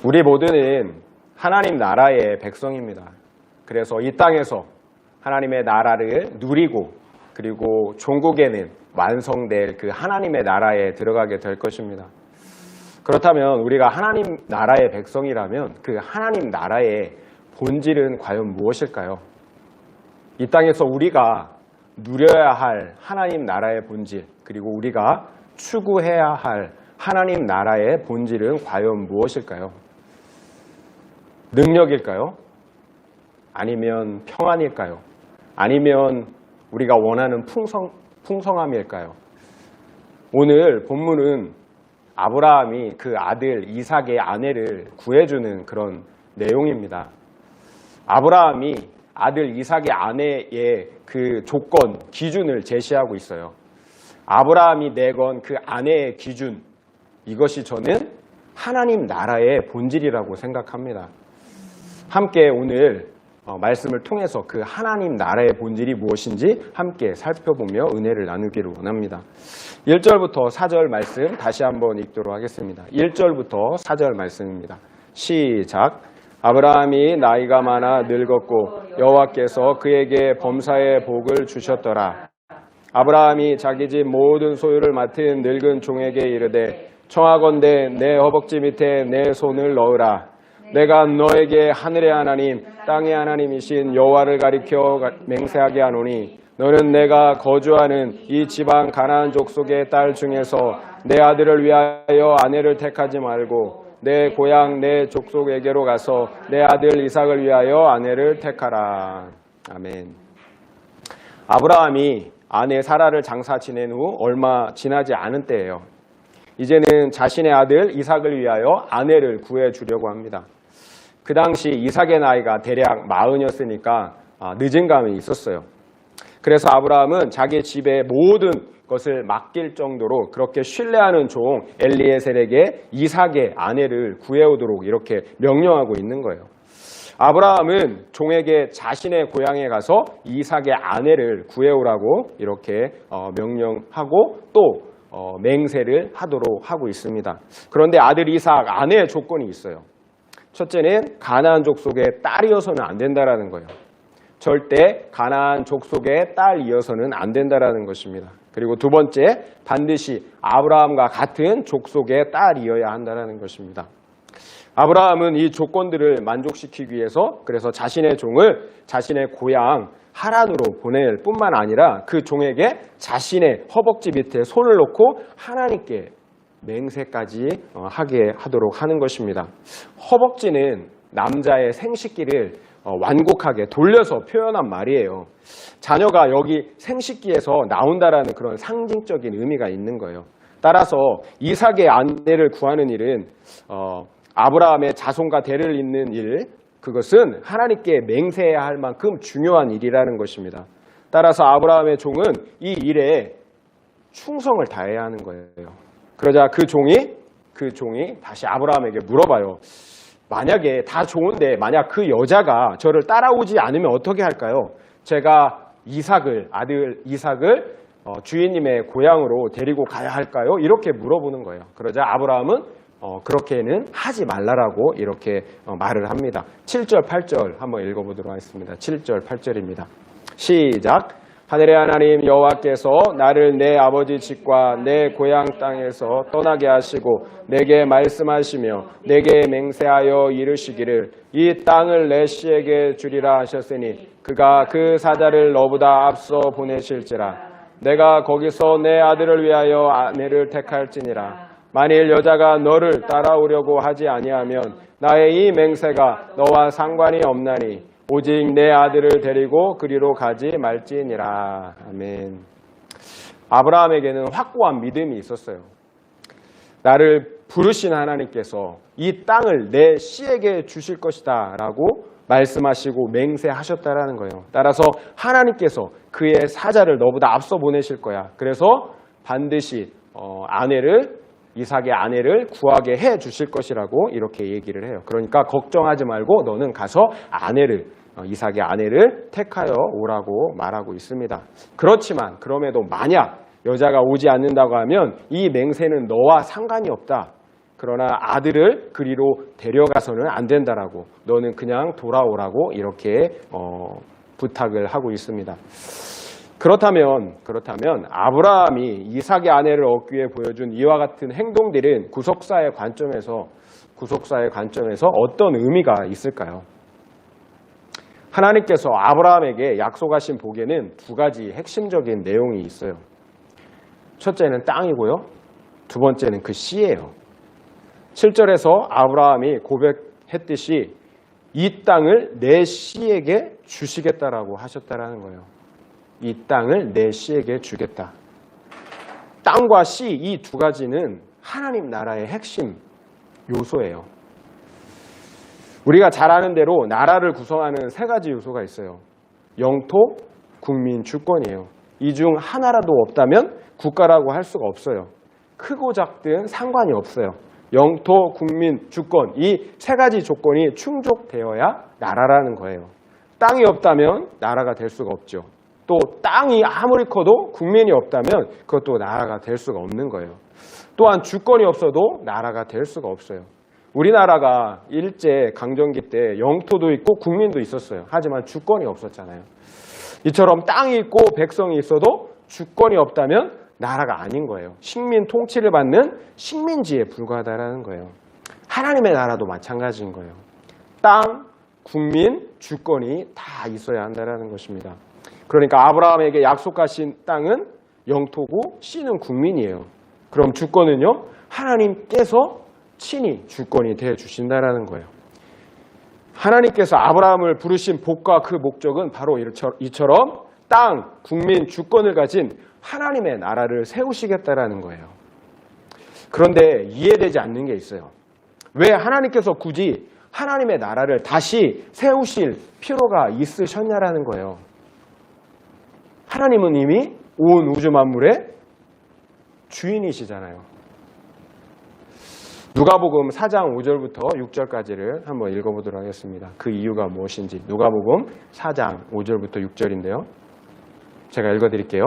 우리 모두는 하나님 나라의 백성입니다. 그래서 이 땅에서 하나님의 나라를 누리고 그리고 종국에는 완성될 그 하나님의 나라에 들어가게 될 것입니다. 그렇다면 우리가 하나님 나라의 백성이라면 그 하나님 나라의 본질은 과연 무엇일까요? 이 땅에서 우리가 누려야 할 하나님 나라의 본질, 그리고 우리가 추구해야 할 하나님 나라의 본질은 과연 무엇일까요? 능력일까요? 아니면 평안일까요? 아니면 우리가 원하는 풍성함일까요? 오늘 본문은 아브라함이 그 아들 이삭의 아내를 구해주는 그런 내용입니다. 아브라함이 아들 이삭의 아내의 그 조건, 기준을 제시하고 있어요. 아브라함이 내건 그 아내의 기준, 이것이 저는 하나님 나라의 본질이라고 생각합니다. 함께 오늘 말씀을 통해서 그 하나님 나라의 본질이 무엇인지 함께 살펴보며 은혜를 나누기를 원합니다. 1절부터 4절 말씀 다시 한번 읽도록 하겠습니다. 1절부터 4절 말씀입니다. 시작. 아브라함이 나이가 많아 늙었고 여호와께서 그에게 범사의 복을 주셨더라. 아브라함이 자기 집 모든 소유를 맡은 늙은 종에게 이르되 청하건대 내 허벅지 밑에 내 손을 넣으라. 내가 너에게 하늘의 하나님 땅의 하나님이신 여호와를 가리켜 맹세하게 하노니 너는 내가 거주하는 이 지방 가나안 족속의 딸 중에서 내 아들을 위하여 아내를 택하지 말고 내 고향 내 족속에게로 가서 내 아들 이삭을 위하여 아내를 택하라. 아멘. 아브라함이 아내 사라를 장사 지낸 후 얼마 지나지 않은 때예요. 이제는 자신의 아들 이삭을 위하여 아내를 구해주려고 합니다. 그 당시 이삭의 나이가 대략 40이었으니까 늦은 감이 있었어요. 그래서 아브라함은 자기 집의 모든 것을 맡길 정도로 그렇게 신뢰하는 종 엘리에셀에게 이삭의 아내를 구해오도록 이렇게 명령하고 있는 거예요. 아브라함은 종에게 자신의 고향에 가서 이삭의 아내를 구해오라고 이렇게 명령하고 또 맹세를 하도록 하고 있습니다. 그런데 아들 이삭 아내의 조건이 있어요. 첫째는 가나안 족속의 딸이어서는 안 된다라는 거예요. 절대 가나안 족속의 딸이어서는 안 된다라는 것입니다. 그리고 두 번째, 반드시 아브라함과 같은 족속의 딸이어야 한다는 것입니다. 아브라함은 이 조건들을 만족시키기 위해서 그래서 자신의 종을 자신의 고향 하란으로 보낼 뿐만 아니라 그 종에게 자신의 허벅지 밑에 손을 놓고 하나님께 맹세까지 하게 하도록 하는 것입니다. 허벅지는 남자의 생식기를 완곡하게 돌려서 표현한 말이에요. 자녀가 여기 생식기에서 나온다라는 그런 상징적인 의미가 있는 거예요. 따라서 이삭의 아내를 구하는 일은 아브라함의 자손과 대를 잇는 일, 그것은 하나님께 맹세해야 할 만큼 중요한 일이라는 것입니다. 따라서 아브라함의 종은 이 일에 충성을 다해야 하는 거예요. 그러자 그 종이 다시 아브라함에게 물어봐요. 만약에 다 좋은데 만약 그 여자가 저를 따라오지 않으면 어떻게 할까요? 제가 아들 이삭을 주인님의 고향으로 데리고 가야 할까요? 이렇게 물어보는 거예요. 그러자 아브라함은 그렇게는 하지 말라라고 이렇게 말을 합니다. 7절, 8절 한번 읽어보도록 하겠습니다. 7절, 8절입니다. 시작. 하늘의 하나님 여호와께서 나를 내 아버지 집과 내 고향 땅에서 떠나게 하시고 내게 말씀하시며 내게 맹세하여 이르시기를 이 땅을 내 씨에게 주리라 하셨으니 그가 그 사자를 너보다 앞서 보내실지라. 내가 거기서 내 아들을 위하여 아내를 택할지니라. 만일 여자가 너를 따라오려고 하지 아니하면 나의 이 맹세가 너와 상관이 없나니 오직 내 아들을 데리고 그리로 가지 말지니라. 아멘. 아브라함에게는 확고한 믿음이 있었어요. 나를 부르신 하나님께서 이 땅을 내 씨에게 주실 것이다 라고 말씀하시고 맹세하셨다라는 거예요. 따라서 하나님께서 그의 사자를 너보다 앞서 보내실 거야. 그래서 반드시 이삭의 아내를 구하게 해 주실 것이라고 이렇게 얘기를 해요. 그러니까 걱정하지 말고 너는 가서 이삭의 아내를 택하여 오라고 말하고 있습니다. 그렇지만 그럼에도 만약 여자가 오지 않는다고 하면 이 맹세는 너와 상관이 없다. 그러나 아들을 그리로 데려가서는 안 된다라고, 너는 그냥 돌아오라고 이렇게 부탁을 하고 있습니다. 그렇다면 아브라함이 이삭의 아내를 얻기 위해 보여준 이와 같은 행동들은 구속사의 관점에서 어떤 의미가 있을까요? 하나님께서 아브라함에게 약속하신 복에는 두 가지 핵심적인 내용이 있어요. 첫째는 땅이고요. 두 번째는 그 씨예요. 7절에서 아브라함이 고백했듯이 이 땅을 내 씨에게 주시겠다라고 하셨다라는 거예요. 이 땅을 내 씨에게 주겠다. 땅과 씨, 이 두 가지는 하나님 나라의 핵심 요소예요. 우리가 잘 아는 대로 나라를 구성하는 세 가지 요소가 있어요. 영토, 국민, 주권이에요. 이 중 하나라도 없다면 국가라고 할 수가 없어요. 크고 작든 상관이 없어요. 영토, 국민, 주권, 이 세 가지 조건이 충족되어야 나라라는 거예요. 땅이 없다면 나라가 될 수가 없죠. 또 땅이 아무리 커도 국민이 없다면 그것도 나라가 될 수가 없는 거예요. 또한 주권이 없어도 나라가 될 수가 없어요. 우리나라가 일제 강점기 때 영토도 있고 국민도 있었어요. 하지만 주권이 없었잖아요. 이처럼 땅이 있고 백성이 있어도 주권이 없다면 나라가 아닌 거예요. 식민 통치를 받는 식민지에 불과하다는 거예요. 하나님의 나라도 마찬가지인 거예요. 땅, 국민, 주권이 다 있어야 한다는 것입니다. 그러니까 아브라함에게 약속하신 땅은 영토고 씨는 국민이에요. 그럼 주권은요? 하나님께서 친히 주권이 되어 주신다는 거예요. 하나님께서 아브라함을 부르신 복과 그 목적은 바로 이처럼 땅, 국민, 주권을 가진 하나님의 나라를 세우시겠다라는 거예요. 그런데 이해되지 않는 게 있어요. 왜 하나님께서 굳이 하나님의 나라를 다시 세우실 필요가 있으셨냐라는 거예요. 하나님은 이미 온 우주 만물의 주인이시잖아요. 누가복음 4장 5절부터 6절까지를 한번 읽어보도록 하겠습니다. 그 이유가 무엇인지. 누가복음 4장 5절부터 6절인데요. 제가 읽어드릴게요.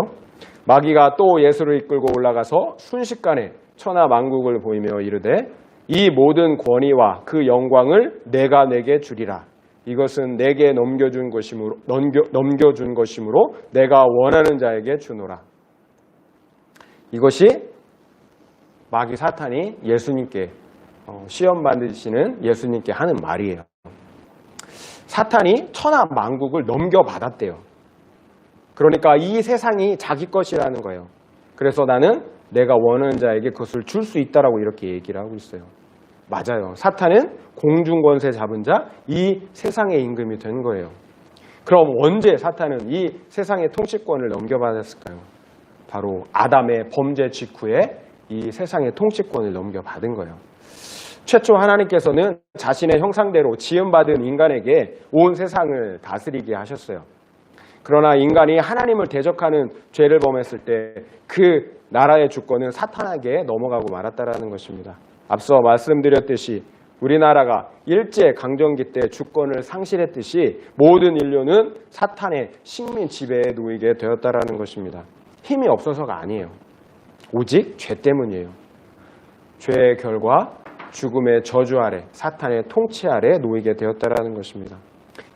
마귀가 또 예수를 이끌고 올라가서 순식간에 천하 만국을 보이며 이르되 이 모든 권위와 그 영광을 내가 내게 주리라. 이것은 내게 넘겨준 것이므로 내가 원하는 자에게 주노라. 이것이 마귀 사탄이 예수님께 시험 받으시는 예수님께 하는 말이에요. 사탄이 천하 만국을 넘겨받았대요. 그러니까 이 세상이 자기 것이라는 거예요. 그래서 나는 내가 원하는 자에게 그것을 줄 수 있다라고 이렇게 얘기를 하고 있어요. 맞아요. 사탄은 공중권세 잡은 자, 이 세상의 임금이 된 거예요. 그럼 언제 사탄은 이 세상의 통치권을 넘겨받았을까요? 바로 아담의 범죄 직후에 이 세상의 통치권을 넘겨받은 거예요. 최초 하나님께서는 자신의 형상대로 지음받은 인간에게 온 세상을 다스리게 하셨어요. 그러나 인간이 하나님을 대적하는 죄를 범했을 때 그 나라의 주권은 사탄에게 넘어가고 말았다라는 것입니다. 앞서 말씀드렸듯이 우리나라가 일제 강점기 때 주권을 상실했듯이 모든 인류는 사탄의 식민 지배에 놓이게 되었다라는 것입니다. 힘이 없어서가 아니에요. 오직 죄 때문이에요. 죄의 결과 죽음의 저주 아래, 사탄의 통치 아래 놓이게 되었다라는 것입니다.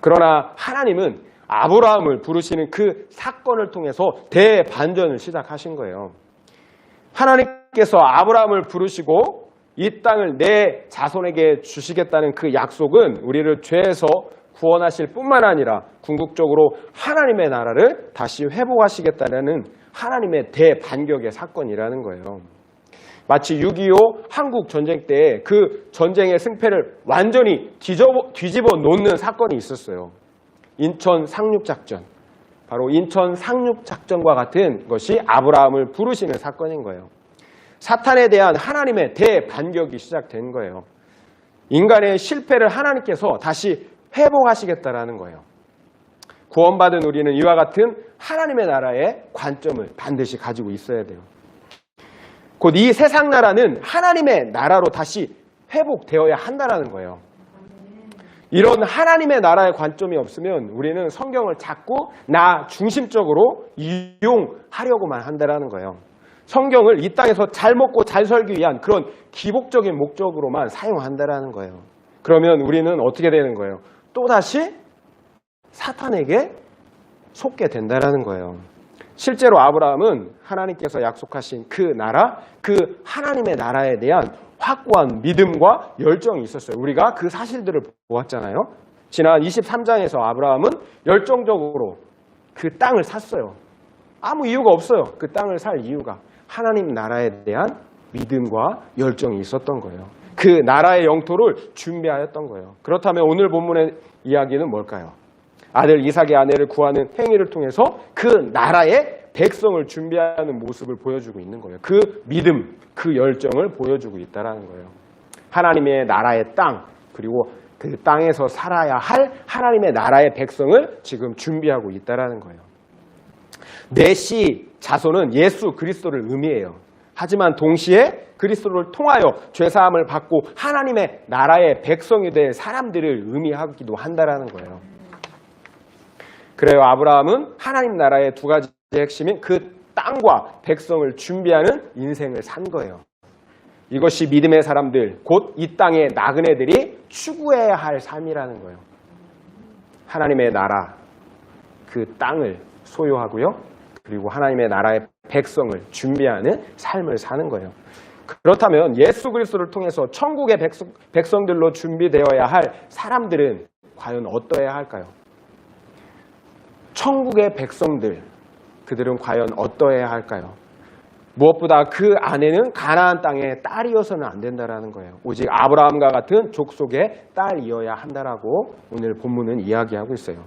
그러나 하나님은 아브라함을 부르시는 그 사건을 통해서 대반전을 시작하신 거예요. 하나님께서 아브라함을 부르시고 이 땅을 내 자손에게 주시겠다는 그 약속은 우리를 죄에서 구원하실 뿐만 아니라 궁극적으로 하나님의 나라를 다시 회복하시겠다는 하나님의 대반격의 사건이라는 거예요. 마치 6.25 한국 전쟁 때 그 전쟁의 승패를 완전히 뒤집어 놓는 사건이 있었어요. 인천 상륙작전. 바로 인천 상륙작전과 같은 것이 아브라함을 부르시는 사건인 거예요. 사탄에 대한 하나님의 대반격이 시작된 거예요. 인간의 실패를 하나님께서 다시 회복하시겠다라는 거예요. 구원받은 우리는 이와 같은 하나님의 나라의 관점을 반드시 가지고 있어야 돼요. 곧 이 세상 나라는 하나님의 나라로 다시 회복되어야 한다는 거예요. 이런 하나님의 나라의 관점이 없으면 우리는 성경을 자꾸 나 중심적으로 이용하려고만 한다는 거예요. 성경을 이 땅에서 잘 먹고 잘 살기 위한 그런 기복적인 목적으로만 사용한다라는 거예요. 그러면 우리는 어떻게 되는 거예요? 또다시 사탄에게 속게 된다라는 거예요. 실제로 아브라함은 하나님께서 약속하신 그 나라, 그 하나님의 나라에 대한 확고한 믿음과 열정이 있었어요. 우리가 그 사실들을 보았잖아요. 지난 23장에서 아브라함은 열정적으로 그 땅을 샀어요. 아무 이유가 없어요. 그 땅을 살 이유가 하나님 나라에 대한 믿음과 열정이 있었던 거예요. 그 나라의 영토를 준비하였던 거예요. 그렇다면 오늘 본문의 이야기는 뭘까요? 아들 이삭의 아내를 구하는 행위를 통해서 그 나라의 백성을 준비하는 모습을 보여주고 있는 거예요. 그 믿음, 그 열정을 보여주고 있다는 거예요. 하나님의 나라의 땅, 그리고 그 땅에서 살아야 할 하나님의 나라의 백성을 지금 준비하고 있다는 거예요. 넷이 자손은 예수 그리스도를 의미해요. 하지만 동시에 그리스도를 통하여 죄사함을 받고 하나님의 나라의 백성이 될 사람들을 의미하기도 한다는 거예요. 그래요. 아브라함은 하나님 나라의 두 가지 핵심인 그 땅과 백성을 준비하는 인생을 산 거예요. 이것이 믿음의 사람들, 곧 이 땅의 나그네들이 추구해야 할 삶이라는 거예요. 하나님의 나라, 그 땅을 소유하고요. 그리고 하나님의 나라의 백성을 준비하는 삶을 사는 거예요. 그렇다면 예수 그리스도를 통해서 천국의 백성들로 준비되어야 할 사람들은 과연 어떠해야 할까요? 천국의 백성들, 그들은 과연 어떠해야 할까요? 무엇보다 그 아내는 가나안 땅의 딸이어서는 안 된다는 거예요. 오직 아브라함과 같은 족속의 딸이어야 한다라고 오늘 본문은 이야기하고 있어요.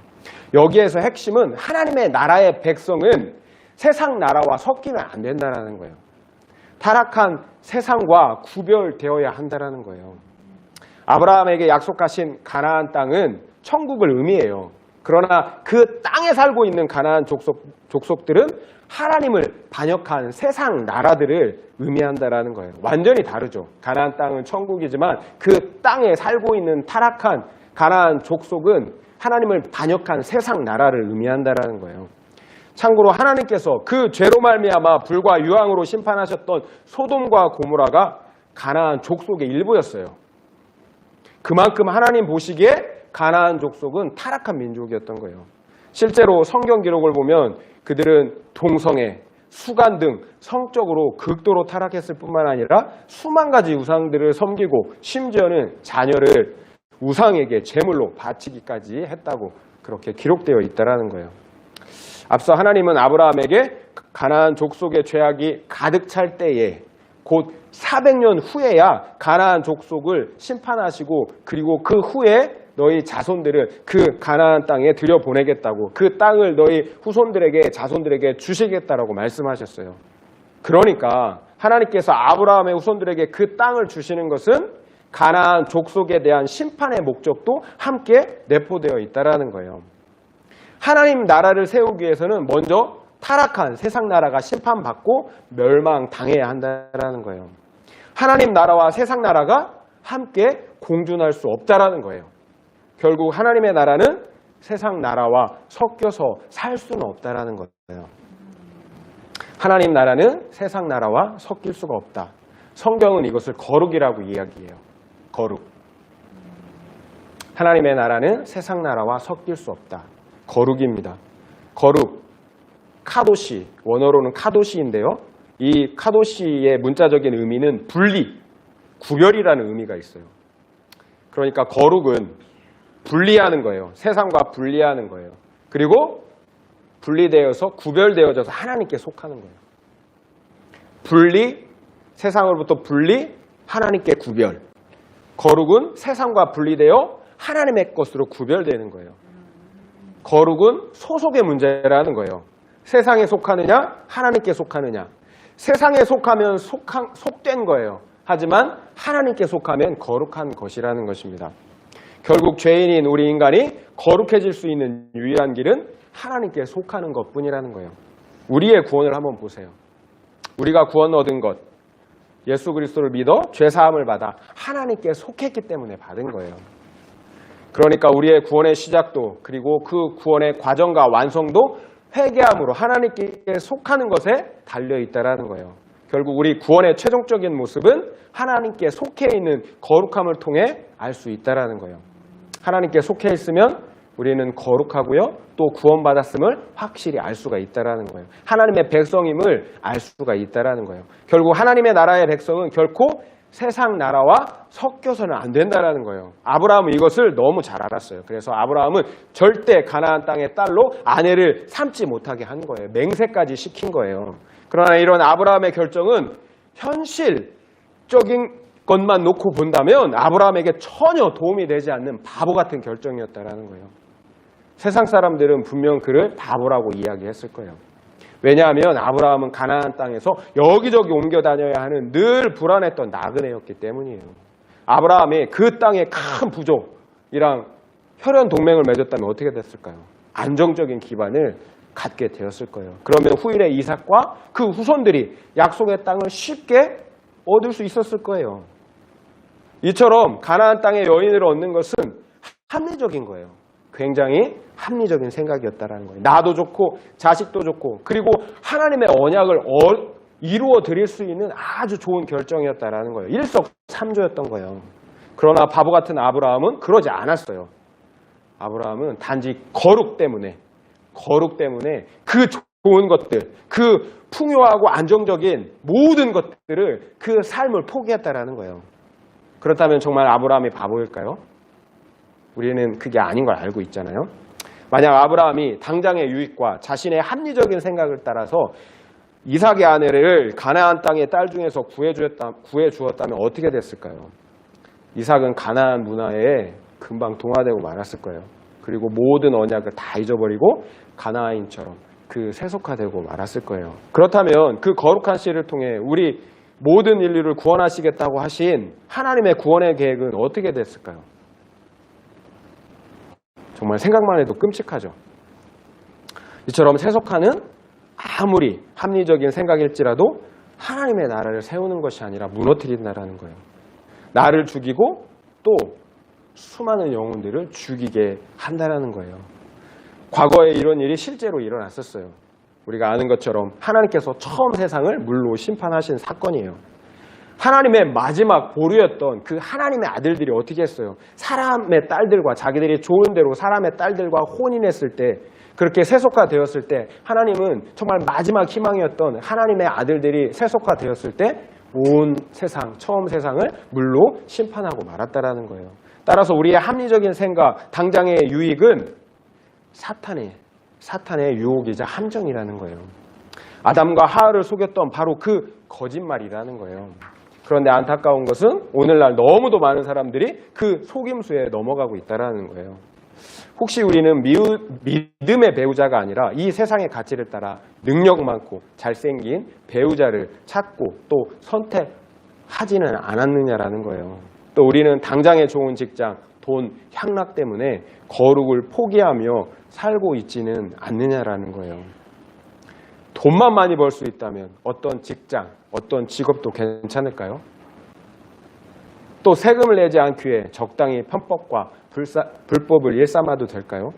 여기에서 핵심은 하나님의 나라의 백성은 세상 나라와 섞이면 안 된다는 거예요. 타락한 세상과 구별되어야 한다는 거예요. 아브라함에게 약속하신 가나안 땅은 천국을 의미해요. 그러나 그 땅에 살고 있는 가나안 족속들은 하나님을 반역한 세상 나라들을 의미한다라는 거예요. 완전히 다르죠. 가나안 땅은 천국이지만 그 땅에 살고 있는 타락한 가나안 족속은 하나님을 반역한 세상 나라를 의미한다라는 거예요. 참고로 하나님께서 그 죄로 말미암아 불과 유황으로 심판하셨던 소돔과 고모라가 가나안 족속의 일부였어요. 그만큼 하나님 보시기에 가나안 족속은 타락한 민족이었던 거예요. 실제로 성경 기록을 보면 그들은 동성애, 수간 등 성적으로 극도로 타락했을 뿐만 아니라 수만 가지 우상들을 섬기고 심지어는 자녀를 우상에게 제물로 바치기까지 했다고 그렇게 기록되어 있다는 거예요. 앞서 하나님은 아브라함에게 가나안 족속의 죄악이 가득 찰 때에 곧 400년 후에야 가나안 족속을 심판하시고 그리고 그 후에 너희 자손들을 그 가나안 땅에 들여보내겠다고 그 땅을 너희 후손들에게 자손들에게 주시겠다라고 말씀하셨어요. 그러니까 하나님께서 아브라함의 후손들에게 그 땅을 주시는 것은 가나안 족속에 대한 심판의 목적도 함께 내포되어 있다는 거예요. 하나님 나라를 세우기 위해서는 먼저 타락한 세상 나라가 심판받고 멸망당해야 한다는 거예요. 하나님 나라와 세상 나라가 함께 공존할 수 없다라는 거예요. 결국 하나님의 나라는 세상 나라와 섞여서 살 수는 없다라는 거예요. 하나님 나라는 세상 나라와 섞일 수가 없다. 성경은 이것을 거룩이라고 이야기해요. 거룩. 하나님의 나라는 세상 나라와 섞일 수 없다. 거룩입니다. 거룩. 카도시, 원어로는 카도시인데요. 이 카도시의 문자적인 의미는 분리, 구별이라는 의미가 있어요. 그러니까 거룩은 분리하는 거예요. 세상과 분리하는 거예요. 그리고 분리되어서 구별되어져서 하나님께 속하는 거예요. 분리, 세상으로부터 분리, 하나님께 구별. 거룩은 세상과 분리되어 하나님의 것으로 구별되는 거예요. 거룩은 소속의 문제라는 거예요. 세상에 속하느냐, 하나님께 속하느냐. 세상에 속하면 속된 거예요. 하지만 하나님께 속하면 거룩한 것이라는 것입니다. 결국 죄인인 우리 인간이 거룩해질 수 있는 유일한 길은 하나님께 속하는 것뿐이라는 거예요. 우리의 구원을 한번 보세요. 우리가 구원 얻은 것, 예수 그리스도를 믿어 죄사함을 받아 하나님께 속했기 때문에 받은 거예요. 그러니까 우리의 구원의 시작도 그리고 그 구원의 과정과 완성도 회개함으로 하나님께 속하는 것에 달려있다라는 거예요. 결국 우리 구원의 최종적인 모습은 하나님께 속해 있는 거룩함을 통해 알 수 있다는 거예요. 하나님께 속해 있으면 우리는 거룩하고요. 또 구원받았음을 확실히 알 수가 있다는 거예요. 하나님의 백성임을 알 수가 있다는 거예요. 결국 하나님의 나라의 백성은 결코 세상 나라와 섞여서는 안 된다는 거예요. 아브라함은 이것을 너무 잘 알았어요. 그래서 아브라함은 절대 가나안 땅의 딸로 아내를 삼지 못하게 한 거예요. 맹세까지 시킨 거예요. 그러나 이런 아브라함의 결정은 현실적인 것만 놓고 본다면 아브라함에게 전혀 도움이 되지 않는 바보 같은 결정이었다는 거예요. 세상 사람들은 분명 그를 바보라고 이야기했을 거예요. 왜냐하면 아브라함은 가나안 땅에서 여기저기 옮겨 다녀야 하는 늘 불안했던 나그네였기 때문이에요. 아브라함이 그 땅의 큰 부족이랑 혈연 동맹을 맺었다면 어떻게 됐을까요? 안정적인 기반을 갖게 되었을 거예요. 그러면 후일에 이삭과 그 후손들이 약속의 땅을 쉽게 얻을 수 있었을 거예요. 이처럼 가나안 땅의 여인을 얻는 것은 합리적인 거예요. 굉장히 합리적인 생각이었다는 거예요. 나도 좋고 자식도 좋고 그리고 하나님의 언약을 이루어 드릴 수 있는 아주 좋은 결정이었다는 거예요. 일석삼조였던 거예요. 그러나 바보 같은 아브라함은 그러지 않았어요. 아브라함은 단지 거룩 때문에 그 좋은 것들, 그 풍요하고 안정적인 모든 것들을 그 삶을 포기했다는 거예요. 그렇다면 정말 아브라함이 바보일까요? 우리는 그게 아닌 걸 알고 있잖아요. 만약 아브라함이 당장의 유익과 자신의 합리적인 생각을 따라서 이삭의 아내를 가나안 땅의 딸 중에서 구해주었다면 어떻게 됐을까요? 이삭은 가나안 문화에 금방 동화되고 말았을 거예요. 그리고 모든 언약을 다 잊어버리고 가나안인처럼 그 세속화되고 말았을 거예요. 그렇다면 그 거룩한 씨를 통해 우리 모든 인류를 구원하시겠다고 하신 하나님의 구원의 계획은 어떻게 됐을까요? 정말 생각만 해도 끔찍하죠. 이처럼 세속화는 아무리 합리적인 생각일지라도 하나님의 나라를 세우는 것이 아니라 무너뜨린다는 거예요. 나를 죽이고 또 수많은 영혼들을 죽이게 한다는 거예요. 과거에 이런 일이 실제로 일어났었어요. 우리가 아는 것처럼 하나님께서 처음 세상을 물로 심판하신 사건이에요. 하나님의 마지막 보류였던 그 하나님의 아들들이 어떻게 했어요? 사람의 딸들과 자기들이 좋은 대로 사람의 딸들과 혼인했을 때 그렇게 세속화되었을 때 하나님은 정말 마지막 희망이었던 하나님의 아들들이 세속화되었을 때 온 세상, 처음 세상을 물로 심판하고 말았다라는 거예요. 따라서 우리의 합리적인 생각, 당장의 유익은 사탄의 유혹이자 함정이라는 거예요. 아담과 하와를 속였던 바로 그 거짓말이라는 거예요. 그런데 안타까운 것은 오늘날 너무도 많은 사람들이 그 속임수에 넘어가고 있다는 거예요. 혹시 우리는 믿음의 배우자가 아니라 이 세상의 가치를 따라 능력 많고 잘생긴 배우자를 찾고 또 선택하지는 않았느냐라는 거예요. 또 우리는 당장의 좋은 직장, 돈, 향락 때문에 거룩을 포기하며 살고 있지는 않느냐라는 거예요. 돈만 많이 벌 수 있다면 어떤 직장, 어떤 직업도 괜찮을까요? 또 세금을 내지 않기에 적당히 편법과 불법을 일삼아도 될까요?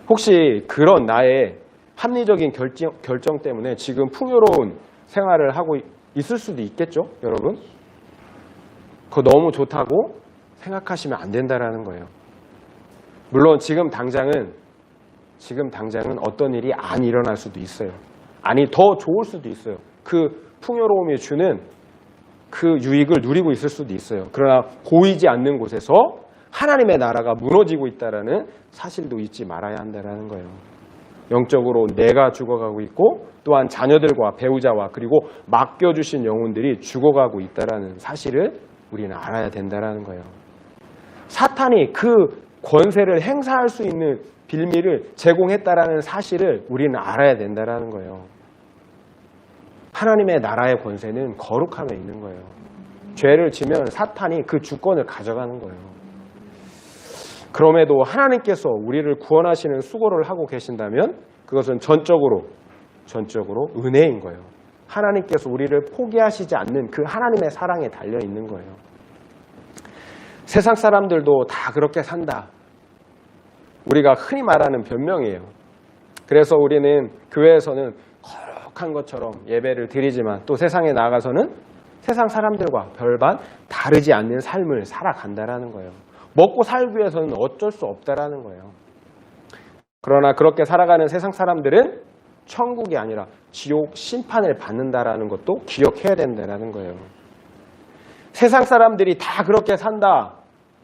혹시 그런 나의 합리적인 결정 때문에 지금 풍요로운 생활을 하고 있을 수도 있겠죠, 여러분? 그거 너무 좋다고 생각하시면 안 된다는 거예요. 물론 지금 당장은 어떤 일이 안 일어날 수도 있어요. 아니, 더 좋을 수도 있어요. 그 풍요로움이 주는 그 유익을 누리고 있을 수도 있어요. 그러나 보이지 않는 곳에서 하나님의 나라가 무너지고 있다는 사실도 잊지 말아야 한다는 거예요. 영적으로 내가 죽어가고 있고 또한 자녀들과 배우자와 그리고 맡겨주신 영혼들이 죽어가고 있다는 사실을 우리는 알아야 된다는 거예요. 사탄이 그 권세를 행사할 수 있는 빌미를 제공했다라는 사실을 우리는 알아야 된다는 거예요. 하나님의 나라의 권세는 거룩함에 있는 거예요. 죄를 지면 사탄이 그 주권을 가져가는 거예요. 그럼에도 하나님께서 우리를 구원하시는 수고를 하고 계신다면 그것은 전적으로 은혜인 거예요. 하나님께서 우리를 포기하시지 않는 그 하나님의 사랑에 달려 있는 거예요. 세상 사람들도 다 그렇게 산다. 우리가 흔히 말하는 변명이에요. 그래서 우리는 교회에서는 거룩한 거룩한 것처럼 예배를 드리지만 또 세상에 나가서는 세상 사람들과 별반 다르지 않는 삶을 살아간다라는 거예요. 먹고 살기 위해서는 어쩔 수 없다라는 거예요. 그러나 그렇게 살아가는 세상 사람들은 천국이 아니라 지옥 심판을 받는다라는 것도 기억해야 된다는 거예요. 세상 사람들이 다 그렇게 산다,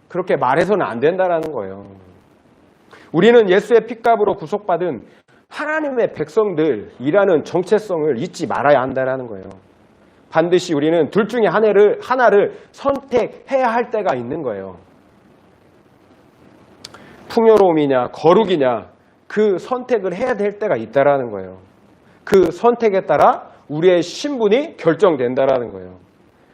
그렇게 말해서는 안 된다는 거예요. 우리는 예수의 핏값으로 구속받은 하나님의 백성들이라는 정체성을 잊지 말아야 한다는 거예요. 반드시 우리는 둘 중에 하나를 선택해야 할 때가 있는 거예요. 풍요로움이냐 거룩이냐, 그 선택을 해야 될 때가 있다라는 거예요. 그 선택에 따라 우리의 신분이 결정된다라는 거예요.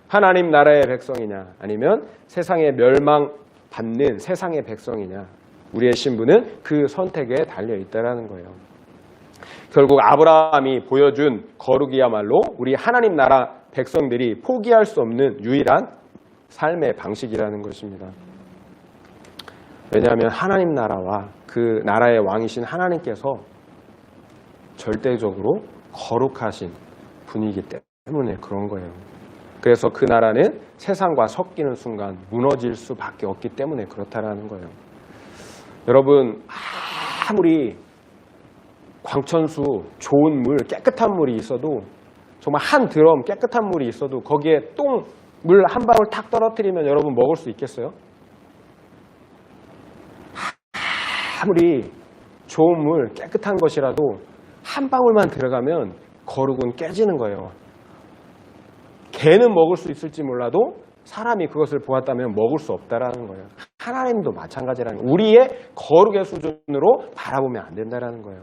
하나님 나라의 백성이냐 아니면 세상에 멸망받는 세상의 백성이냐, 우리의 신분은 그 선택에 달려 있다라는 거예요. 결국 아브라함이 보여준 거룩이야말로 우리 하나님 나라 백성들이 포기할 수 없는 유일한 삶의 방식이라는 것입니다. 왜냐하면 하나님 나라와 그 나라의 왕이신 하나님께서 절대적으로 거룩하신 분이기 때문에 그런 거예요. 그래서 그 나라는 세상과 섞이는 순간 무너질 수밖에 없기 때문에 그렇다라는 거예요. 여러분, 아무리 광천수 좋은 물, 깨끗한 물이 있어도, 정말 한 드럼 깨끗한 물이 있어도 거기에 물 한 방울 탁 떨어뜨리면 여러분 먹을 수 있겠어요? 아무리 좋은 물, 깨끗한 것이라도 한 방울만 들어가면 거룩은 깨지는 거예요. 개는 먹을 수 있을지 몰라도 사람이 그것을 보았다면 먹을 수 없다라는 거예요. 하나님도 마찬가지라는 거예요. 우리의 거룩의 수준으로 바라보면 안 된다라는 거예요.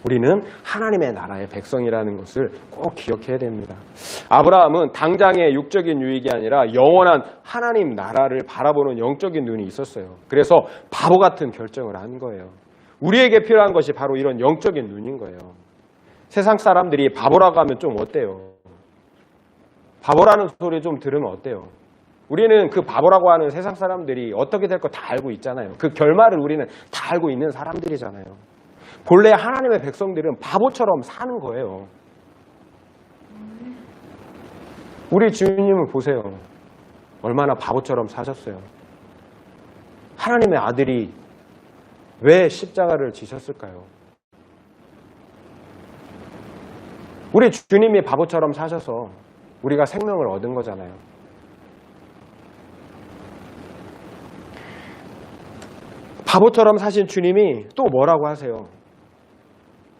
우리는 하나님의 나라의 백성이라는 것을 꼭 기억해야 됩니다. 아브라함은 당장의 육적인 유익이 아니라 영원한 하나님 나라를 바라보는 영적인 눈이 있었어요. 그래서 바보 같은 결정을 한 거예요. 우리에게 필요한 것이 바로 이런 영적인 눈인 거예요. 세상 사람들이 바보라고 하면 좀 어때요? 바보라는 소리 좀 들으면 어때요? 우리는 그 바보라고 하는 세상 사람들이 어떻게 될 거 다 알고 있잖아요. 그 결말을 우리는 다 알고 있는 사람들이잖아요. 본래 하나님의 백성들은 바보처럼 사는 거예요. 우리 주님을 보세요. 얼마나 바보처럼 사셨어요. 하나님의 아들이 왜 십자가를 지셨을까요? 우리 주님이 바보처럼 사셔서 우리가 생명을 얻은 거잖아요. 바보처럼 사신 주님이 또 뭐라고 하세요?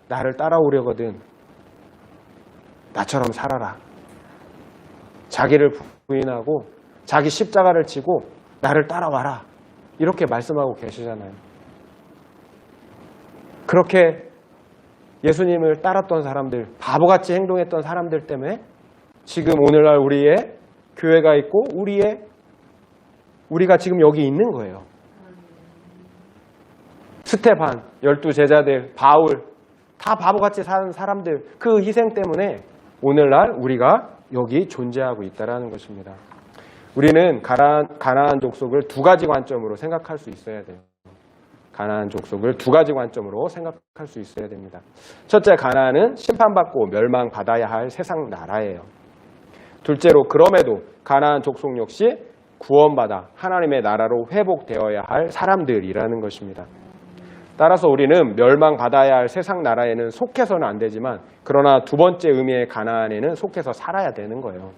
나를 따라오려거든 나처럼 살아라. 자기를 부인하고 자기 십자가를 지고 나를 따라와라. 이렇게 말씀하고 계시잖아요. 그렇게 예수님을 따랐던 사람들, 바보같이 행동했던 사람들 때문에 지금 오늘날 우리의 교회가 있고 우리가 지금 여기 있는 거예요. 스테반, 12제자들, 바울, 다 바보같이 사는 사람들, 그 희생 때문에 오늘날 우리가 여기 존재하고 있다는 것입니다. 우리는 가나안 족속을 두 가지 관점으로 생각할 수 있어야 돼요. 가나안 족속을 두 가지 관점으로 생각할 수 있어야 됩니다. 첫째, 가나안은 심판받고 멸망받아야 할 세상 나라예요. 둘째로, 그럼에도 가나안 족속 역시 구원받아 하나님의 나라로 회복되어야 할 사람들이라는 것입니다. 따라서 우리는 멸망받아야 할 세상 나라에는 속해서는 안 되지만, 그러나 두 번째 의미의 가나안에는 속해서 살아야 되는 거예요.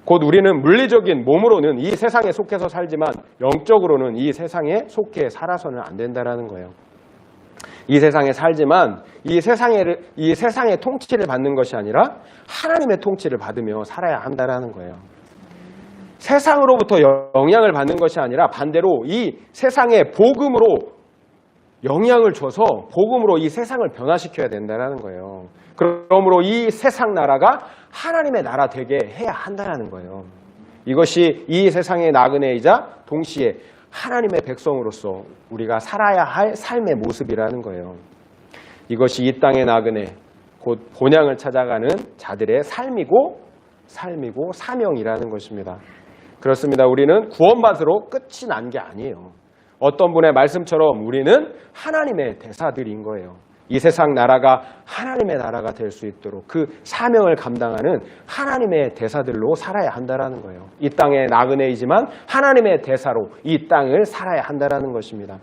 곧 우리는 물리적인 몸으로는 이 세상에 속해서 살지만 영적으로는 이 세상에 속해 살아서는 안 된다는 거예요. 이 세상에 살지만 이 세상의 통치를 받는 것이 아니라 하나님의 통치를 받으며 살아야 한다는 거예요. 세상으로부터 영향을 받는 것이 아니라 반대로 이 세상의 복음으로 영향을 줘서 복음으로 이 세상을 변화시켜야 된다는 거예요. 그러므로 이 세상 나라가 하나님의 나라 되게 해야 한다는 거예요. 이것이 이 세상의 나그네이자 동시에 하나님의 백성으로서 우리가 살아야 할 삶의 모습이라는 거예요. 이것이 이 땅의 나그네, 곧 본향을 찾아가는 자들의 삶이고 사명이라는 것입니다. 그렇습니다. 우리는 구원받으러 끝이 난 게 아니에요. 어떤 분의 말씀처럼 우리는 하나님의 대사들인 거예요. 이 세상 나라가 하나님의 나라가 될 수 있도록 그 사명을 감당하는 하나님의 대사들로 살아야 한다라는 거예요. 이 땅의 나그네이지만 하나님의 대사로 이 땅을 살아야 한다라는 것입니다.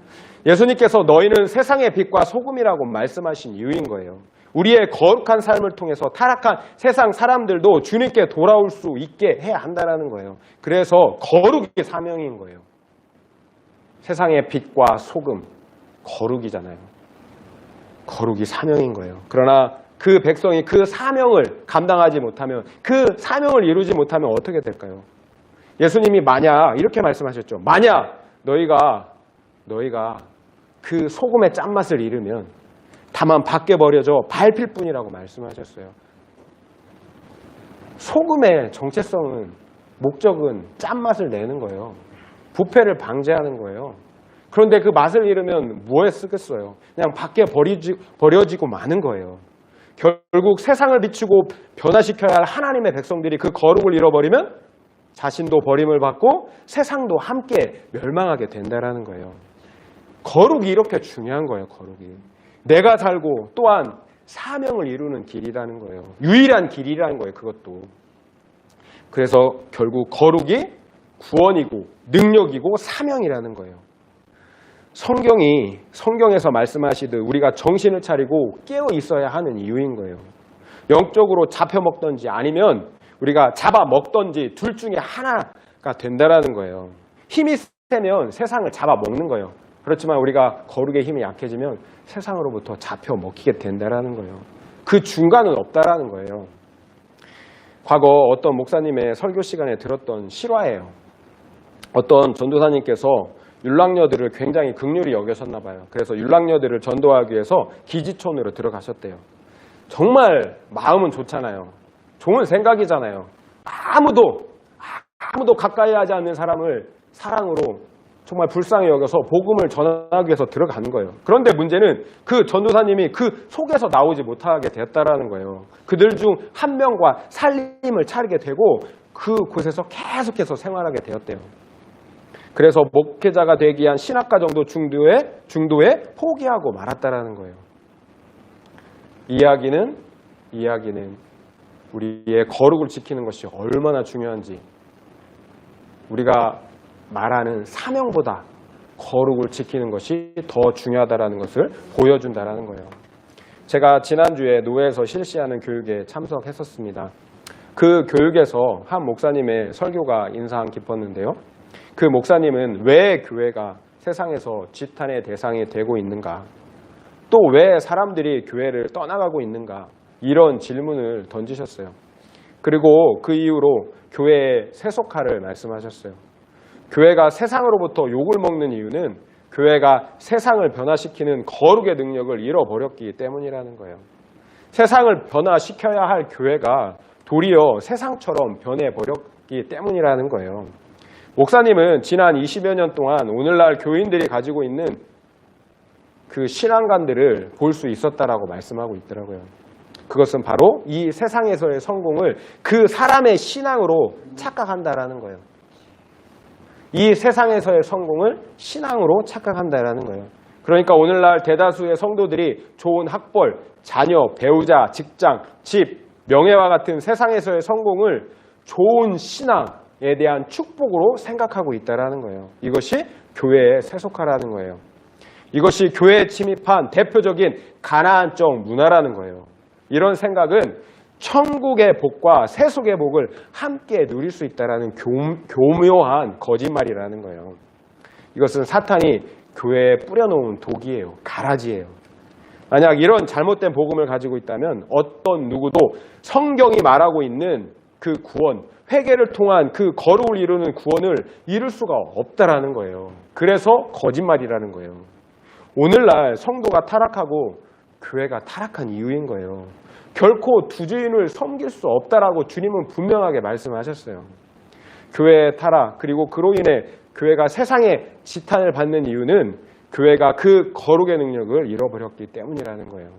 예수님께서 너희는 세상의 빛과 소금이라고 말씀하신 이유인 거예요. 우리의 거룩한 삶을 통해서 타락한 세상 사람들도 주님께 돌아올 수 있게 해야 한다라는 거예요. 그래서 거룩이 사명인 거예요. 세상의 빛과 소금, 거룩이잖아요. 거룩이 사명인 거예요. 그러나 그 백성이 그 사명을 감당하지 못하면, 그 사명을 이루지 못하면 어떻게 될까요? 예수님이 만약 이렇게 말씀하셨죠. 만약 너희가 그 소금의 짠맛을 잃으면 다만 밖에 버려져 밟힐 뿐이라고 말씀하셨어요. 소금의 정체성은, 목적은 짠맛을 내는 거예요. 부패를 방지하는 거예요. 그런데 그 맛을 잃으면 뭐에 쓰겠어요? 그냥 밖에 버려지고 마는 거예요. 결국 세상을 비추고 변화시켜야 할 하나님의 백성들이 그 거룩을 잃어버리면 자신도 버림을 받고 세상도 함께 멸망하게 된다는 거예요. 거룩이 이렇게 중요한 거예요. 거룩이. 내가 살고 또한 사명을 이루는 길이라는 거예요. 유일한 길이라는 거예요. 그것도. 그래서 결국 거룩이 구원이고 능력이고 사명이라는 거예요. 성경에서 말씀하시듯 우리가 정신을 차리고 깨어 있어야 하는 이유인 거예요. 영적으로 잡혀먹던지 아니면 우리가 잡아먹던지 둘 중에 하나가 된다라는 거예요. 힘이 세면 세상을 잡아먹는 거예요. 그렇지만 우리가 거룩의 힘이 약해지면 세상으로부터 잡혀먹히게 된다라는 거예요. 그 중간은 없다라는 거예요. 과거 어떤 목사님의 설교 시간에 들었던 실화예요. 어떤 전도사님께서 율랑녀들을 굉장히 긍휼히 여겨셨나 봐요. 그래서 율랑녀들을 전도하기 위해서 기지촌으로 들어가셨대요. 정말 마음은 좋잖아요. 좋은 생각이잖아요. 아무도 가까이 하지 않는 사람을 사랑으로 정말 불쌍히 여겨서 복음을 전하기 위해서 들어가는 거예요. 그런데 문제는 그 전도사님이 그 속에서 나오지 못하게 되었다라는 거예요. 그들 중 한 명과 살림을 차리게 되고 그곳에서 계속해서 생활하게 되었대요. 그래서 목회자가 되기 위한 신학과 정도 중도에 포기하고 말았다라는 거예요. 이야기는 우리의 거룩을 지키는 것이 얼마나 중요한지, 우리가 말하는 사명보다 거룩을 지키는 것이 더 중요하다는 것을 보여준다는 거예요. 제가 지난주에 노회에서 실시하는 교육에 참석했었습니다. 그 교육에서 한 목사님의 설교가 인상 깊었는데요. 그 목사님은 왜 교회가 세상에서 지탄의 대상이 되고 있는가, 또 왜 사람들이 교회를 떠나가고 있는가, 이런 질문을 던지셨어요. 그리고 그 이후로 교회의 세속화를 말씀하셨어요. 교회가 세상으로부터 욕을 먹는 이유는 교회가 세상을 변화시키는 거룩의 능력을 잃어버렸기 때문이라는 거예요. 세상을 변화시켜야 할 교회가 도리어 세상처럼 변해버렸기 때문이라는 거예요. 목사님은 지난 20여 년 동안 오늘날 교인들이 가지고 있는 그 신앙관들을 볼 수 있었다라고 말씀하고 있더라고요. 그것은 바로 이 세상에서의 성공을 그 사람의 신앙으로 착각한다라는 거예요. 이 세상에서의 성공을 신앙으로 착각한다라는 거예요. 그러니까 오늘날 대다수의 성도들이 좋은 학벌, 자녀, 배우자, 직장, 집, 명예와 같은 세상에서의 성공을 좋은 신앙에 대한 축복으로 생각하고 있다는 거예요. 이것이 교회의 세속화라는 거예요. 이것이 교회에 침입한 대표적인 가나안적 문화라는 거예요. 이런 생각은 천국의 복과 세속의 복을 함께 누릴 수 있다는 교묘한 거짓말이라는 거예요. 이것은 사탄이 교회에 뿌려놓은 독이에요. 가라지예요. 만약 이런 잘못된 복음을 가지고 있다면 어떤 누구도 성경이 말하고 있는 그 구원, 회개를 통한 그 거룩을 이루는 구원을 이룰 수가 없다라는 거예요. 그래서 거짓말이라는 거예요. 오늘날 성도가 타락하고 교회가 타락한 이유인 거예요. 결코 두 주인을 섬길 수 없다라고 주님은 분명하게 말씀하셨어요. 교회의 타락, 그리고 그로 인해 교회가 세상의 지탄을 받는 이유는 교회가 그 거룩의 능력을 잃어버렸기 때문이라는 거예요.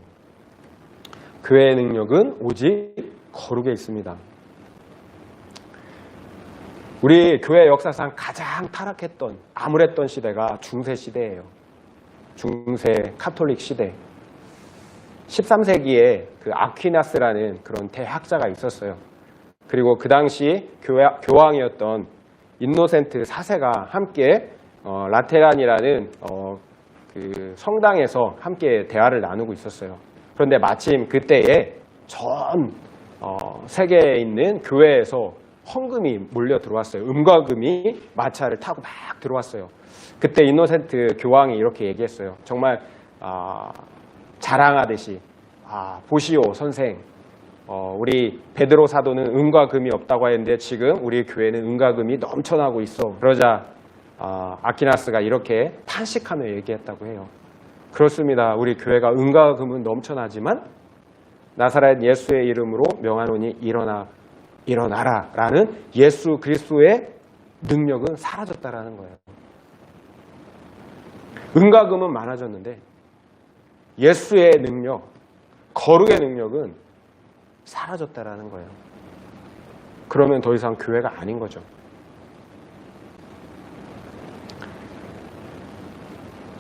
교회의 능력은 오직 거룩에 있습니다. 우리 교회 역사상 가장 타락했던, 암울했던 시대가 중세 시대예요. 중세 카톨릭 시대. 13세기에 그 아퀴나스라는 그런 대학자가 있었어요. 그리고 그 당시 교황이었던 인노센트 4세가 함께 라테란이라는 그 성당에서 함께 대화를 나누고 있었어요. 그런데 마침 그때에 전 세계에 있는 교회에서 헌금이 몰려 들어왔어요. 음과 금이 마차를 타고 막 들어왔어요. 그때 인노센트 교황이 이렇게 얘기했어요. 정말 자랑하듯이 보시오 선생, 우리 베드로 사도는 은과 금이 없다고 했는데 지금 우리 교회는 은과 금이 넘쳐나고 있어. 그러자 아퀴나스가 이렇게 탄식하며 얘기했다고 해요. 그렇습니다. 우리 교회가 은과 금은 넘쳐나지만 나사렛 예수의 이름으로 명하노니 일어나라 라는 예수 그리스도의 능력은 사라졌다라는 거예요. 은과 금은 많아졌는데 예수의 능력, 거룩의 능력은 사라졌다라는 거예요. 그러면 더 이상 교회가 아닌 거죠.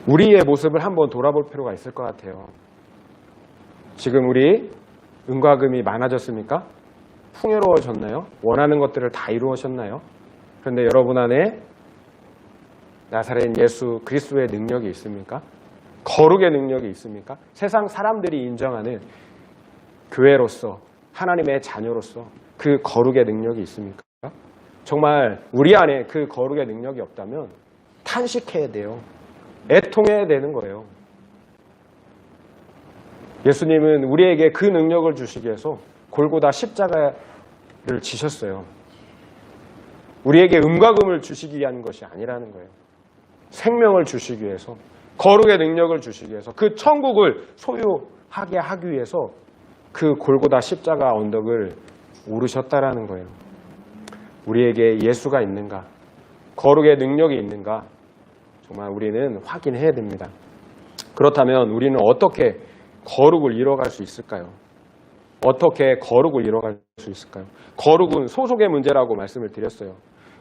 우리의 모습을 한번 돌아볼 필요가 있을 것 같아요. 지금 우리 은과 금이 많아졌습니까? 풍요로워졌나요? 원하는 것들을 다 이루어졌나요? 그런데 여러분 안에 나사렛 예수 그리스도의 능력이 있습니까? 거룩의 능력이 있습니까? 세상 사람들이 인정하는 교회로서 하나님의 자녀로서 그 거룩의 능력이 있습니까? 정말 우리 안에 그 거룩의 능력이 없다면 탄식해야 돼요. 애통해야 되는 거예요. 예수님은 우리에게 그 능력을 주시기 위해서 골고다 십자가를 지셨어요. 우리에게 은과 금을 주시기 위한 것이 아니라는 거예요. 생명을 주시기 위해서, 거룩의 능력을 주시기 위해서, 그 천국을 소유하게 하기 위해서 그 골고다 십자가 언덕을 오르셨다라는 거예요. 우리에게 예수가 있는가, 거룩의 능력이 있는가, 정말 우리는 확인해야 됩니다. 그렇다면 우리는 어떻게 거룩을 이뤄갈 수 있을까요? 어떻게 거룩을 이뤄갈 수 있을까요? 거룩은 소속의 문제라고 말씀을 드렸어요.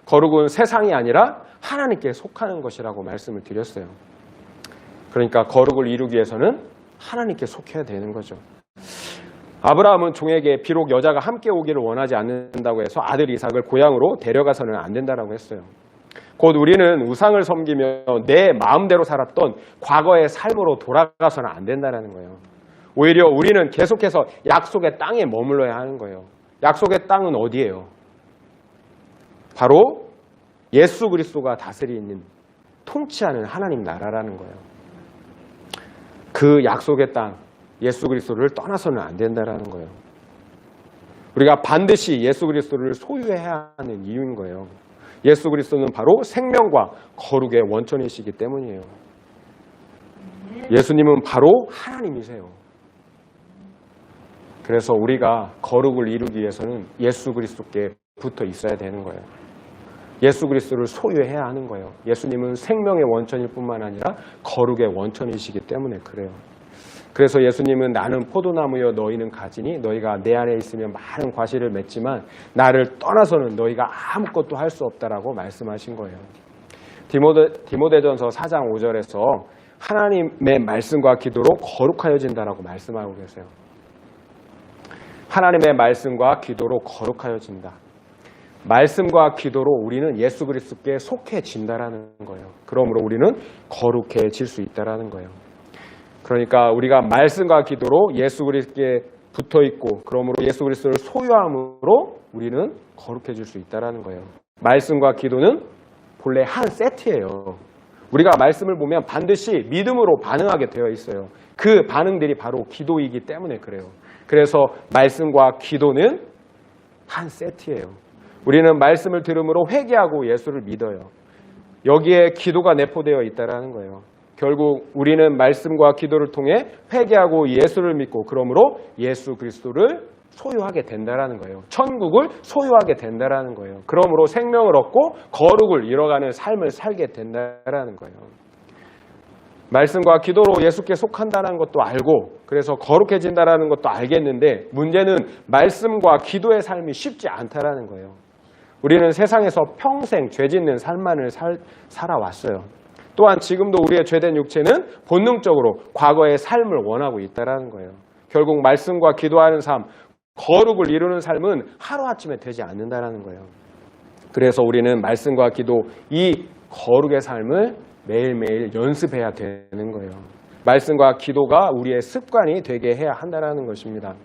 거룩은 세상이 아니라 하나님께 속하는 것이라고 말씀을 드렸어요. 그러니까 거룩을 이루기 위해서는 하나님께 속해야 되는 거죠. 아브라함은 종에게 비록 여자가 함께 오기를 원하지 않는다고 해서 아들 이삭을 고향으로 데려가서는 안 된다라고 했어요. 곧 우리는 우상을 섬기며 내 마음대로 살았던 과거의 삶으로 돌아가서는 안 된다는 거예요. 오히려 우리는 계속해서 약속의 땅에 머물러야 하는 거예요. 약속의 땅은 어디예요? 바로 예수 그리스도가 다스리는, 통치하는 하나님 나라라는 거예요. 그 약속의 땅, 예수 그리스도를 떠나서는 안 된다는 거예요. 우리가 반드시 예수 그리스도를 소유해야 하는 이유인 거예요. 예수 그리스도는 바로 생명과 거룩의 원천이시기 때문이에요. 예수님은 바로 하나님이세요. 그래서 우리가 거룩을 이루기 위해서는 예수 그리스도께 붙어 있어야 되는 거예요. 예수 그리스도를 소유해야 하는 거예요. 예수님은 생명의 원천일 뿐만 아니라 거룩의 원천이시기 때문에 그래요. 그래서 예수님은 나는 포도나무여 너희는 가지니 너희가 내 안에 있으면 많은 과실을 맺지만 나를 떠나서는 너희가 아무것도 할 수 없다라고 말씀하신 거예요. 디모데전서 4장 5절에서 하나님의 말씀과 기도로 거룩하여진다라고 말씀하고 계세요. 하나님의 말씀과 기도로 거룩하여진다. 말씀과 기도로 우리는 예수 그리스도께 속해진다라는 거예요. 그러므로 우리는 거룩해질 수 있다라는 거예요. 그러니까 우리가 말씀과 기도로 예수 그리스도께 붙어있고 그러므로 예수 그리스도를 소유함으로 우리는 거룩해질 수 있다는 거예요. 말씀과 기도는 본래 한 세트예요. 우리가 말씀을 보면 반드시 믿음으로 반응하게 되어 있어요. 그 반응들이 바로 기도이기 때문에 그래요. 그래서 말씀과 기도는 한 세트예요. 우리는 말씀을 들음으로 회개하고 예수를 믿어요. 여기에 기도가 내포되어 있다는 거예요. 결국 우리는 말씀과 기도를 통해 회개하고 예수를 믿고 그러므로 예수 그리스도를 소유하게 된다는 거예요. 천국을 소유하게 된다는 거예요. 그러므로 생명을 얻고 거룩을 이뤄가는 삶을 살게 된다는 거예요. 말씀과 기도로 예수께 속한다는 것도 알고 그래서 거룩해진다는 것도 알겠는데 문제는 말씀과 기도의 삶이 쉽지 않다는 거예요. 우리는 세상에서 평생 죄 짓는 삶만을 살아왔어요. 또한 지금도 우리의 죄된 육체는 본능적으로 과거의 삶을 원하고 있다는 거예요. 결국 말씀과 기도하는 삶, 거룩을 이루는 삶은 하루아침에 되지 않는다는 거예요. 그래서 우리는 말씀과 기도, 이 거룩의 삶을 매일매일 연습해야 되는 거예요. 말씀과 기도가 우리의 습관이 되게 해야 한다는 것입니다.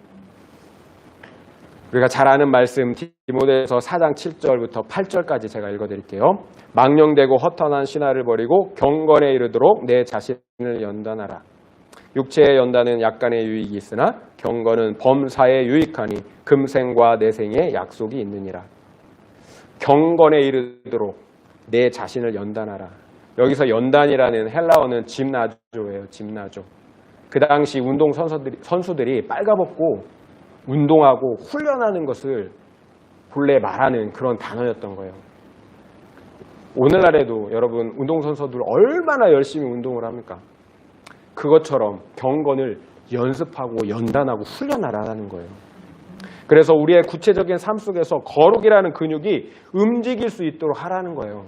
우리가 잘 아는 말씀 디모데서 4장 7절부터 8절까지 제가 읽어드릴게요. 망령되고 허탄한 신화를 버리고 경건에 이르도록 내 자신을 연단하라. 육체의 연단은 약간의 유익이 있으나 경건은 범사에 유익하니 금생과 내생에 약속이 있느니라. 경건에 이르도록 내 자신을 연단하라. 여기서 연단이라는 헬라어는 짐나조예요. 짐나조. 그 당시 운동 선수들이 빨가벗고 운동하고 훈련하는 것을 본래 말하는 그런 단어였던 거예요. 오늘날에도 여러분 운동선수들 얼마나 열심히 운동을 합니까? 그것처럼 경건을 연습하고 연단하고 훈련하라는 거예요. 그래서 우리의 구체적인 삶 속에서 거룩이라는 근육이 움직일 수 있도록 하라는 거예요.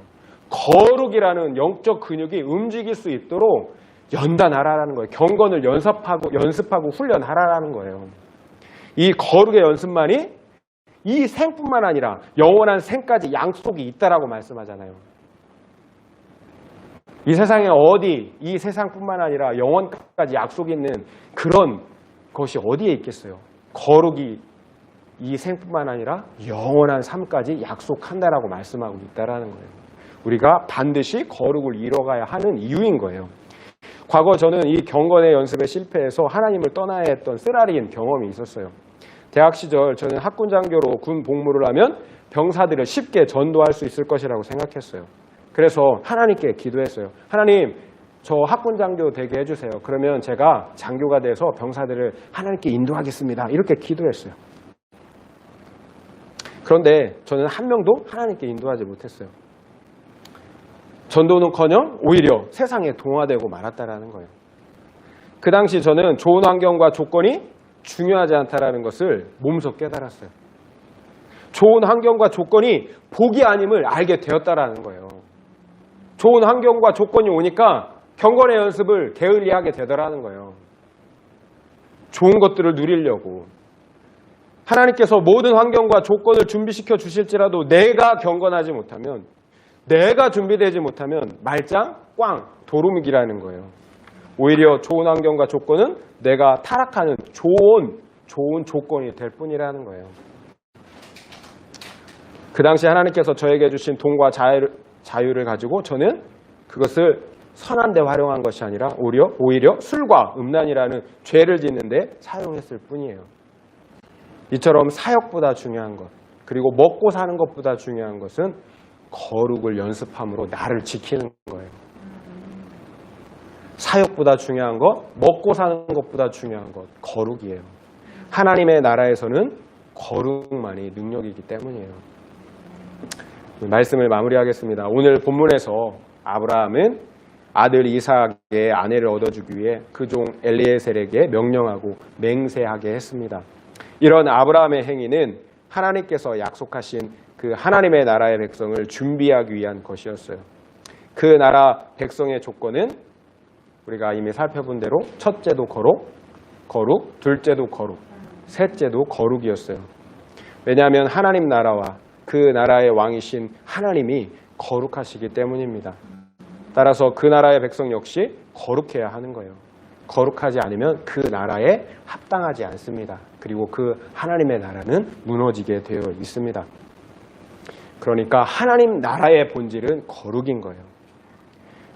거룩이라는 영적 근육이 움직일 수 있도록 연단하라는 거예요. 경건을 연습하고 훈련하라는 거예요. 이 거룩의 연습만이 이 생뿐만 아니라 영원한 생까지 약속이 있다라고 말씀하잖아요. 이 세상에 어디, 이 세상뿐만 아니라 영원까지 약속이 있는 그런 것이 어디에 있겠어요? 거룩이 이 생뿐만 아니라 영원한 삶까지 약속한다라고 말씀하고 있다라는 거예요. 우리가 반드시 거룩을 이뤄가야 하는 이유인 거예요. 과거 저는 이 경건의 연습에 실패해서 하나님을 떠나야 했던 쓰라린 경험이 있었어요. 대학 시절 저는 학군장교로 군 복무를 하면 병사들을 쉽게 전도할 수 있을 것이라고 생각했어요. 그래서 하나님께 기도했어요. 하나님, 저 학군장교 되게 해주세요. 그러면 제가 장교가 돼서 병사들을 하나님께 인도하겠습니다. 이렇게 기도했어요. 그런데 저는 한 명도 하나님께 인도하지 못했어요. 전도는커녕 오히려 세상에 동화되고 말았다라는 거예요. 그 당시 저는 좋은 환경과 조건이 중요하지 않다라는 것을 몸소 깨달았어요. 좋은 환경과 조건이 복이 아님을 알게 되었다라는 거예요. 좋은 환경과 조건이 오니까 경건의 연습을 게을리하게 되더라는 거예요. 좋은 것들을 누리려고. 하나님께서 모든 환경과 조건을 준비시켜 주실지라도 내가 경건하지 못하면, 내가 준비되지 못하면 말짱 꽝 도루묵이라는 거예요. 오히려 좋은 환경과 조건은 내가 타락하는 좋은 조건이 될 뿐이라는 거예요. 그 당시 하나님께서 저에게 주신 돈과 자유를 가지고 저는 그것을 선한 데 활용한 것이 아니라 오히려 술과 음란이라는 죄를 짓는 데 사용했을 뿐이에요. 이처럼 사역보다 중요한 것, 그리고 먹고 사는 것보다 중요한 것은 거룩을 연습함으로 나를 지키는 거예요. 사역보다 중요한 것, 먹고 사는 것보다 중요한 것, 거룩이에요. 하나님의 나라에서는 거룩만이 능력이기 때문이에요. 말씀을 마무리하겠습니다. 오늘 본문에서 아브라함은 아들 이삭의 아내를 얻어주기 위해 그 종 엘리에셀에게 명령하고 맹세하게 했습니다. 이런 아브라함의 행위는 하나님께서 약속하신 그 하나님의 나라의 백성을 준비하기 위한 것이었어요. 그 나라 백성의 조건은 우리가 이미 살펴본 대로 첫째도 거룩, 둘째도 거룩, 셋째도 거룩이었어요. 왜냐하면 하나님 나라와 그 나라의 왕이신 하나님이 거룩하시기 때문입니다. 따라서 그 나라의 백성 역시 거룩해야 하는 거예요. 거룩하지 않으면 그 나라에 합당하지 않습니다. 그리고 그 하나님의 나라는 무너지게 되어 있습니다. 그러니까 하나님 나라의 본질은 거룩인 거예요.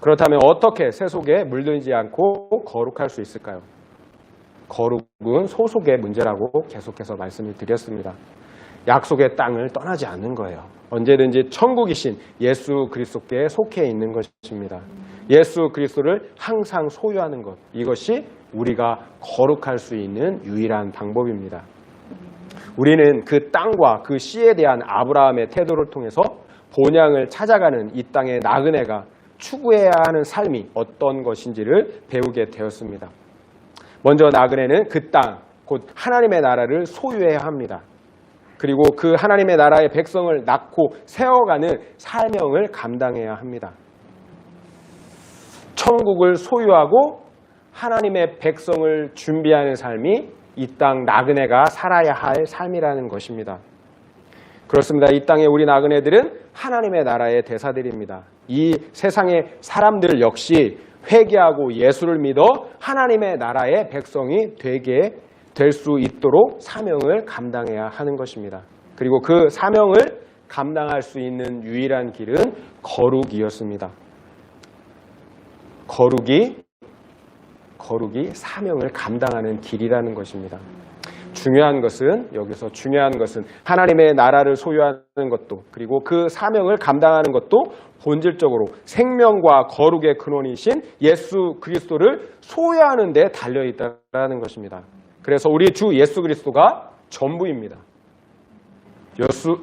그렇다면 어떻게 세속에 물들지 않고 거룩할 수 있을까요? 거룩은 소속의 문제라고 계속해서 말씀을 드렸습니다. 약속의 땅을 떠나지 않는 거예요. 언제든지 천국이신 예수 그리스도께 속해 있는 것입니다. 예수 그리스도를 항상 소유하는 것, 이것이 우리가 거룩할 수 있는 유일한 방법입니다. 우리는 그 땅과 그 씨에 대한 아브라함의 태도를 통해서 본향을 찾아가는 이 땅의 나그네가 추구해야 하는 삶이 어떤 것인지를 배우게 되었습니다. 먼저 나그네는 그 땅, 곧 하나님의 나라를 소유해야 합니다. 그리고 그 하나님의 나라의 백성을 낳고 세워가는 사명을 감당해야 합니다. 천국을 소유하고 하나님의 백성을 준비하는 삶이 이 땅 나그네가 살아야 할 삶이라는 것입니다. 그렇습니다. 이 땅의 우리 나그네들은 하나님의 나라의 대사들입니다. 이 세상의 사람들 역시 회개하고 예수를 믿어 하나님의 나라의 백성이 되게 될 수 있도록 사명을 감당해야 하는 것입니다. 그리고 그 사명을 감당할 수 있는 유일한 길은 거룩이었습니다. 거룩이 사명을 감당하는 길이라는 것입니다. 여기서 중요한 것은 하나님의 나라를 소유하는 것도, 그리고 그 사명을 감당하는 것도 본질적으로 생명과 거룩의 근원이신 예수 그리스도를 소유하는 데 달려있다는 것입니다. 그래서 우리 주 예수 그리스도가 전부입니다.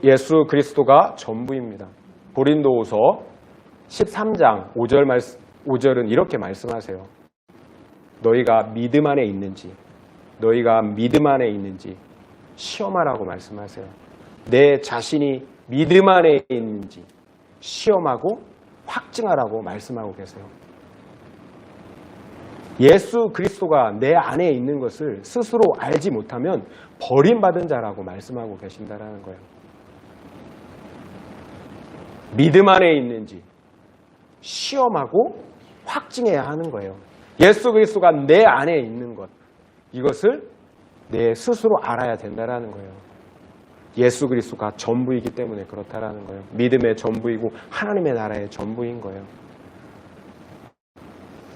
예수 그리스도가 전부입니다. 고린도후서 13장 5절은 이렇게 말씀하세요. 너희가 믿음 안에 있는지 시험하라고 말씀하세요. 내 자신이 믿음 안에 있는지 시험하고 확증하라고 말씀하고 계세요. 예수 그리스도가 내 안에 있는 것을 스스로 알지 못하면 버림받은 자라고 말씀하고 계신다는 거예요. 믿음 안에 있는지 시험하고 확증해야 하는 거예요. 예수 그리스도가 내 안에 있는 것, 이것을 내 스스로 알아야 된다는 거예요. 예수 그리스도가 전부이기 때문에 그렇다라는 거예요. 믿음의 전부이고 하나님의 나라의 전부인 거예요.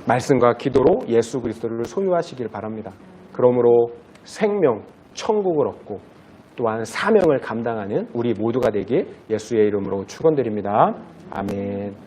말씀과 기도로 예수 그리스도를 소유하시길 바랍니다. 그러므로 생명, 천국을 얻고 또한 사명을 감당하는 우리 모두가 되길 예수의 이름으로 축원드립니다. 아멘.